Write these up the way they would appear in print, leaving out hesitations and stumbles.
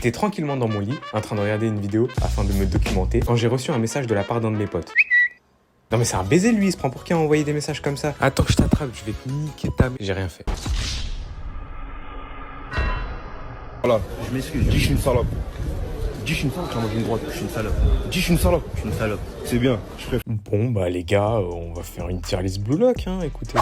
J'étais tranquillement dans mon lit, en train de regarder une vidéo afin de me documenter, quand j'ai reçu un message de la part d'un de mes potes. Non mais c'est un baiser lui, il se prend pour qui à envoyer des messages comme ça? Attends, je t'attrape, je vais te niquer ta... J'ai rien fait. Voilà, Je m'excuse. dis je suis une salope. Dis je suis une salope, tu vas manger une droite. Je suis une salope. Dis je suis une salope. Je suis une salope. C'est bien, je préfère. Bon bah les gars, on va faire une tier list Blue Lock, hein, écoutez.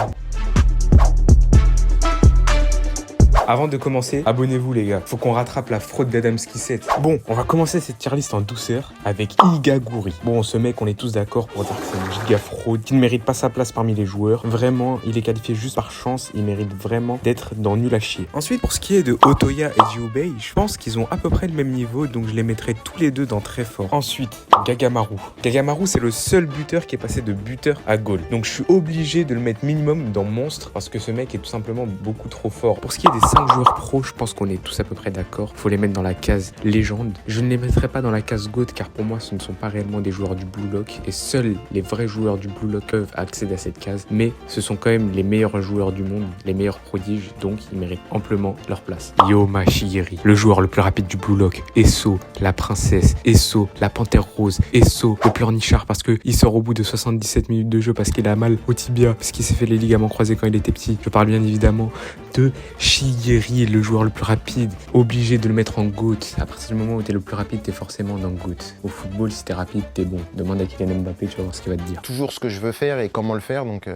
Avant de commencer, abonnez-vous les gars, faut qu'on rattrape la fraude d'Adamski 7. Bon, on va commencer cette tier list en douceur avec Igaguri. Bon, ce mec, on est tous d'accord pour dire que c'est une giga fraude, qui ne mérite pas sa place parmi les joueurs. Vraiment, il est qualifié juste par chance, il mérite vraiment d'être dans nul à chier. Ensuite, pour ce qui est de Otoya et Jiubei, je pense qu'ils ont à peu près le même niveau, donc je les mettrai tous les deux dans très fort. Ensuite, Gagamaru. Gagamaru, c'est le seul buteur qui est passé de buteur à goal. Donc je suis obligé de le mettre minimum dans monstre, parce que ce mec est tout simplement beaucoup trop fort. Pour ce qui est des 5 joueurs pro, je pense qu'on est tous à peu près d'accord. Faut les mettre dans la case légende. Je ne les mettrai pas dans la case GOAT car pour moi ce ne sont pas réellement des joueurs du Blue Lock et seuls les vrais joueurs du Blue Lock peuvent accéder à cette case. Mais ce sont quand même les meilleurs joueurs du monde, les meilleurs prodiges, donc ils méritent amplement leur place. Yoma Shigeri, le joueur le plus rapide du Blue Lock. Esso, la princesse. Esso, la panthère rose. Esso, le pleurnichard parce que il sort au bout de 77 minutes de jeu parce qu'il a mal au tibia, parce qu'il s'est fait les ligaments croisés quand il était petit. Je parle bien évidemment de Shigeri, le joueur le plus rapide, obligé de le mettre en GOAT. À partir du moment où t'es le plus rapide, t'es forcément dans GOAT. Au football, si t'es rapide, t'es bon. Demande à Kylian Mbappé, tu vas voir ce qu'il va te dire. Toujours ce que je veux faire et comment le faire. Donc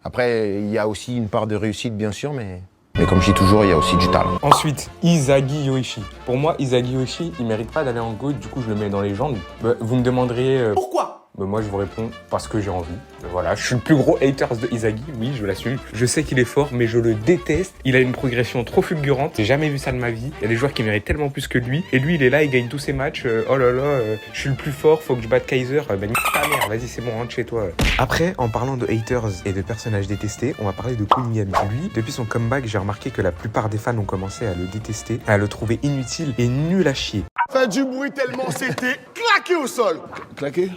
après, il y a aussi une part de réussite, bien sûr, mais comme je dis toujours, il y a aussi du talent. Ensuite, Izagi Yoichi. Pour moi, Izagi Yoichi, il mérite pas d'aller en GOAT, du coup je le mets dans les légendes. Vous me demanderiez... Pourquoi? Moi, je vous réponds parce que j'ai envie. Voilà, je suis le plus gros hater de Izagi, oui, je l'assume. Je sais qu'il est fort, mais je le déteste. Il a une progression trop fulgurante. J'ai jamais vu ça de ma vie. Il y a des joueurs qui méritent tellement plus que lui. Et lui, il est là, il gagne tous ses matchs. Oh là là, je suis le plus fort, faut que je batte Kaiser. Nique ta mère, vas-y, c'est bon, rentre chez toi. Après, en parlant de haters et de personnages détestés, on va parler de Kunigami. Lui, depuis son comeback, j'ai remarqué que la plupart des fans ont commencé à le détester, à le trouver inutile et nul à chier. Fait du bruit tellement c'était claqué au sol. Claqué?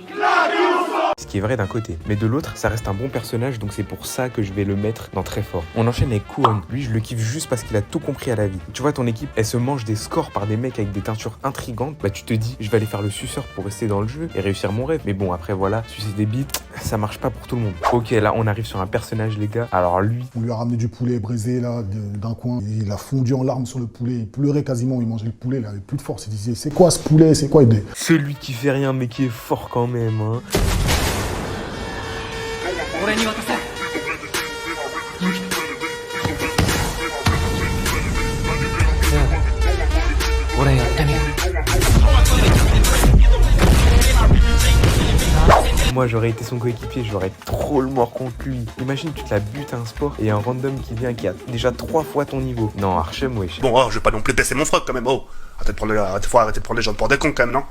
Ce qui est vrai d'un côté, mais de l'autre, ça reste un bon personnage, donc c'est pour ça que je vais le mettre dans très fort. On enchaîne avec Kuon. Lui, je le kiffe juste parce qu'il a tout compris à la vie. Tu vois, ton équipe, elle se mange des scores par des mecs avec des teintures intrigantes. Bah, tu te dis, je vais aller faire le suceur pour rester dans le jeu et réussir mon rêve. Mais bon, après, voilà, sucer des bites, ça marche pas pour tout le monde. Ok, là, on arrive sur un personnage, les gars. Alors lui... On lui a ramené du poulet braisé, là, d'un coin. Il a fondu en larmes sur le poulet. Il pleurait quasiment. Il mangeait le poulet, il avait plus de force. Il disait, c'est quoi ce poulet? C'est quoi? Celui qui fait rien, mais qui est fort quand même, hein. Moi j'aurais été son coéquipier, j'aurais trop le mort contre lui. Imagine tu te la butes à un sport et un random qui vient qui a déjà 3 fois ton niveau. Non, Archem, wesh. Bon, je vais pas non plus blesser mon frère quand même, oh. Faut arrêter de prendre les gens pour des cons quand même, non?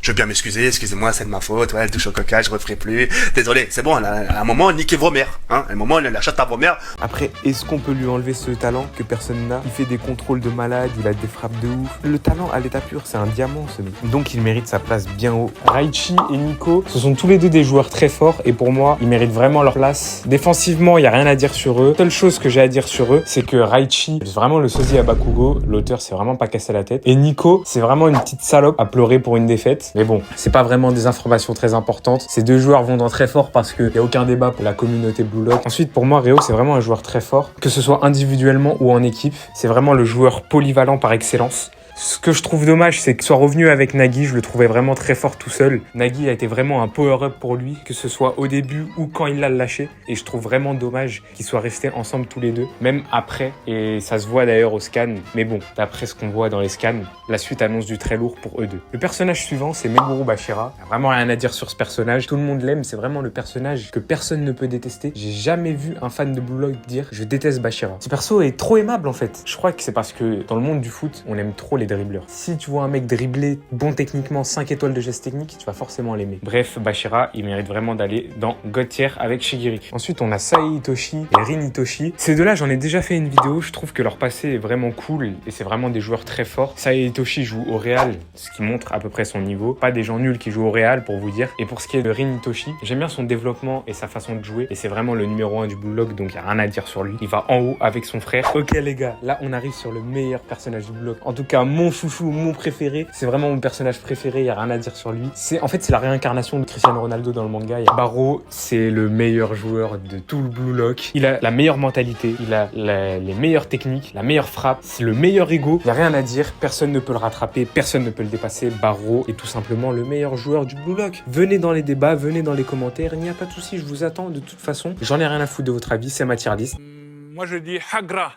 Je veux bien m'excuser, excusez-moi, c'est de ma faute, ouais, elle touche au coca, je referai plus. Désolé, c'est bon, à un moment, niquez vos mères, hein. À un moment, la chatte à vos mères. Après, est-ce qu'on peut lui enlever ce talent que personne n'a? Il fait des contrôles de malade, il a des frappes de ouf. Le talent à l'état pur, c'est un diamant ce mec. Donc il mérite sa place bien haut. Raichi et Nico, ce sont tous les deux des joueurs très forts et pour moi, ils méritent vraiment leur place. Défensivement, il y a rien à dire sur eux. Seule chose que j'ai à dire sur eux, c'est que Raichi, c'est vraiment le sosie à Bakugo. L'auteur s'est vraiment pas cassé la tête. Et Nico, c'est vraiment une petite salope à pleurer pour une défaite. Mais bon, c'est pas vraiment des informations très importantes. Ces deux joueurs vont dans très fort parce qu'il n'y a aucun débat pour la communauté Blue Lock. Ensuite, pour moi, Reo, c'est vraiment un joueur très fort. Que ce soit individuellement ou en équipe, c'est vraiment le joueur polyvalent par excellence. Ce que je trouve dommage, c'est qu'il soit revenu avec Nagi. Je le trouvais vraiment très fort tout seul. Nagi a été vraiment un power-up pour lui, que ce soit au début ou quand il l'a lâché. Et je trouve vraiment dommage qu'ils soient restés ensemble tous les deux, même après. Et ça se voit d'ailleurs au scan. Mais bon, d'après ce qu'on voit dans les scans, la suite annonce du très lourd pour eux deux. Le personnage suivant, c'est Meguro Bashira. Il n'y a vraiment rien à dire sur ce personnage. Tout le monde l'aime. C'est vraiment le personnage que personne ne peut détester. J'ai jamais vu un fan de Blue Lock dire « Je déteste Bashira ». Ce perso est trop aimable en fait. Je crois que c'est parce que dans le monde du foot, on aime trop les dribbleurs. Si tu vois un mec dribbler, bon techniquement, 5 étoiles de geste technique, tu vas forcément l'aimer. Bref, Bashira, il mérite vraiment d'aller dans God tier avec Shigiri. Ensuite, on a Sae Itoshi et Rin Itoshi. Ces deux-là, j'en ai déjà fait une vidéo. Je trouve que leur passé est vraiment cool et c'est vraiment des joueurs très forts. Sae Itoshi joue au Real, ce qui montre à peu près son niveau. Pas des gens nuls qui jouent au Real, pour vous dire. Et pour ce qui est de Rin Itoshi, j'aime bien son développement et sa façon de jouer. Et c'est vraiment le numéro 1 du Blue Lock, donc il n'y a rien à dire sur lui. Il va en haut avec son frère. Ok les gars, là on arrive sur le meilleur personnage du Blue Lock. En tout cas, mon chouchou, mon préféré. C'est vraiment mon personnage préféré, y a rien à dire sur lui. En fait, c'est la réincarnation de Cristiano Ronaldo dans le manga. Barreau, c'est le meilleur joueur de tout le Blue Lock. Il a la meilleure mentalité, il a les meilleures techniques, la meilleure frappe, c'est le meilleur ego. Y a rien à dire, personne ne peut le rattraper, personne ne peut le dépasser. Barreau est tout simplement le meilleur joueur du Blue Lock. Venez dans les débats, venez dans les commentaires, il n'y a pas de souci, je vous attends de toute façon. J'en ai rien à foutre de votre avis, c'est ma tier list. Moi je dis Hagra.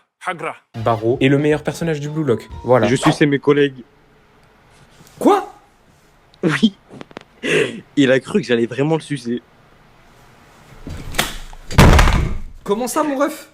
Barreau est le meilleur personnage du Blue Lock. Voilà. Je suçais mes collègues. Quoi? Oui. Il a cru que j'allais vraiment le sucer. Comment ça, mon ref?